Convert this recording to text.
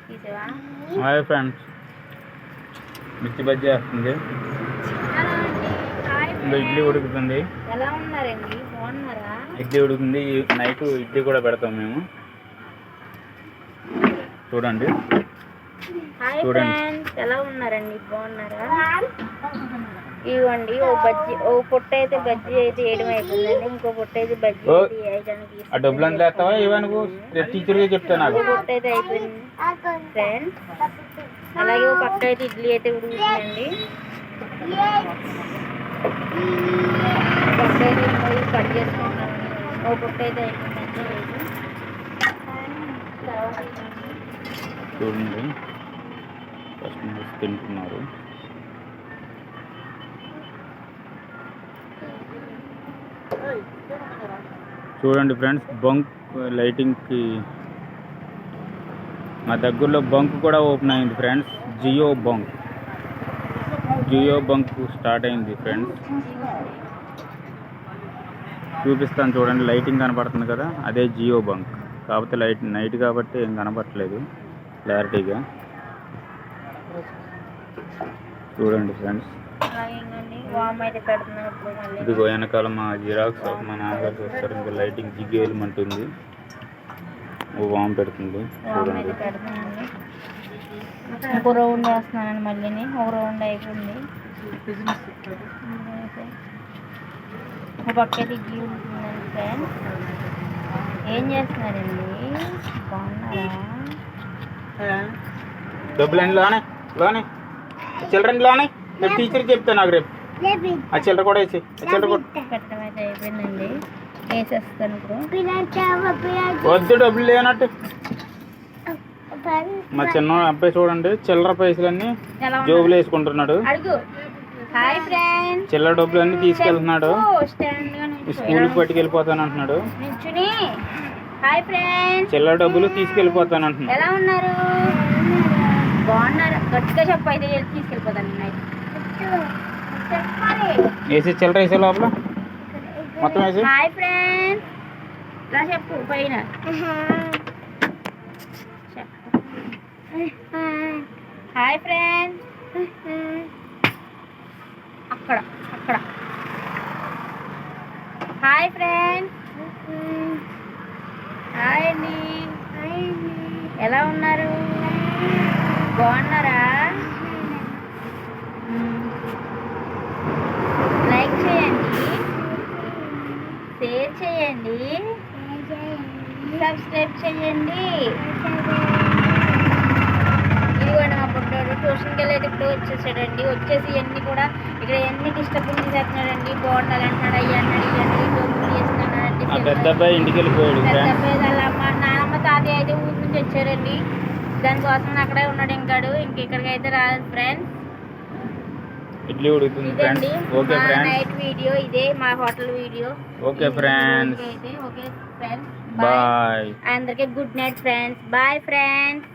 Hi friends, మిర్చి బజ్జీ వేస్తుంది, ఇడ్లీ ఉడుకుతుంది. ఎలా ఉన్నారండి? బాగున్నారా? ఇడ్లీ ఉడుకుతుంది. నైట్ ఇడ్లీ కూడా పెడతాం మేము. చూడండి ఫ్రెండ్స్, ఎలా ఉన్నారండి? బాగున్నారా? ఇవ్వండి, ఓ పొట్ట అయితే బజ్జీ అయితే వేయడం అయిపోయిందండి. ఇంకో పొట్ట అయితే బజ్జీ వేయడానికి ఆ డబ్బులు అంతా వేస్తావా? ఇవా నువ్వు టీచర్గా చెప్తా నాకు. పొట్ట అయితే అయిపోయింది ఫ్రెండ్స్. అలాగే ఓ పక్క అయితే ఇడ్లీ అయితే ఉడుకుతుందండి. పొట్ట అయితే కట్ చేసుకుంటామండి. ఓ పొట్ట అయితే అయిపోయిందండి. చూడండి, కస్టమర్స్ తింటున్నారు. చూడండి ఫ్రెండ్స్, బంక్ లైటింగ్కి మా దగ్గరలో బంక్ కూడా ఓపెన్ అయింది ఫ్రెండ్స్. జియో బంక్ స్టార్ట్ అయింది ఫ్రెండ్స్. చూపిస్తాను చూడండి, లైటింగ్ కనపడుతుంది కదా, అదే జియో బంక్. కాకపోతే నైట్ కాబట్టి ఏం కనపడట్లేదు క్లారిటీగా. చూడండి ఫ్రెండ్స్, ఇదిగో వెనకాల మా జిరాక్స్ మా నాన్నగారు చూస్తారు. ఇంకా లైటింగ్ జిగ్గు ఎలిమెంట్ ఉంది, వామ్ పెడుతుంది. చూడండి, ఇంకో రౌండ్ వేస్తున్నానండి. మళ్ళీ ఒక రౌండ్ అయిపోయింది. ఒక పక్క అయితే జిగ్గు ఉంటుందండి ఫ్రెండ్స్. ఏం చేస్తున్నారండి? బాగున్నారా? డబ్బులు లోనే చిల్డ్రన్ లోనే టీచర్ చెప్తాను నాకు రేపు. ఆ చిల్లర కూడా వేసి పెట్టడం అయితే అయిపోయిందండి. వేసేస్తాను ఇప్పుడు. వద్దు, డబ్బులు లేనట్టు. మా చిన్న అబ్బాయి చూడండి, చిల్లర పైసలన్నీ జోబులు వేసుకుంటున్నాడు. హాయ్ ఫ్రెండ్స్, చిల్లర డబ్బులు అన్ని తీసుకెళ్తున్నాడు. స్కూల్కి పట్టుకెళ్ళిపోతాను అంటున్నాడు. హాయ్ ఫ్రెండ్స్, చిల్లర డబ్బులు తీసుకెళ్ళిపోతాను అంటున్నాడు. ఎలా ఉన్నారు? బాగున్నారు? గట్టిగా చెప్పు. అయితే తీసుకెళ్ళిపోతాను. వేసి చిల్లర వేసే లోపల మొత్తం వేసి. హాయ్ ఫ్రెండ్స్, ఇలా చెప్పు. పైన హాయ్ ఫ్రెండ్స్. అక్కడ హాయ్ ఫ్రెండ్స్. హాయ్ అండి, ఎలా ఉన్నారు? బాగున్నారా? లైక్ చేయండి, షేర్ చేయండి, సబ్స్క్రైబ్ చేయండి. ఇదిగోండి, మా పుట్టాడు ట్యూషన్కి వెళ్ళేది ఇప్పుడు వచ్చేసాడండి. వచ్చేసి ఇవన్నీ కూడా ఇక్కడ ఎన్ని డిస్టర్బెన్స్ చేస్తున్నాడండి. బాగుండాలి అంటున్నాడు, అయ్యి అన్నాడు, ఇవన్నీ డబ్బులు చేస్తున్నాడండి. పెద్ద అబ్బాయి ఇంటికి వెళ్ళిపోయాడు. పెద్ద అబ్బాయి వాళ్ళ అమ్మ నాన్నమ్మ తాతయ్య అయితే ఊరి నుంచి వచ్చారండి. దానికోసం అక్కడే ఉన్నాడు. ఇక్కడికి అయితే రాదు ఫ్రెండ్స్. ఇడ్లీ ఉడుకుతుంది friends. Okay friends, night video ఇదే, మా hotel video. Okay friends, okay friends, bye. అందరికీ good night friends. Bye friends.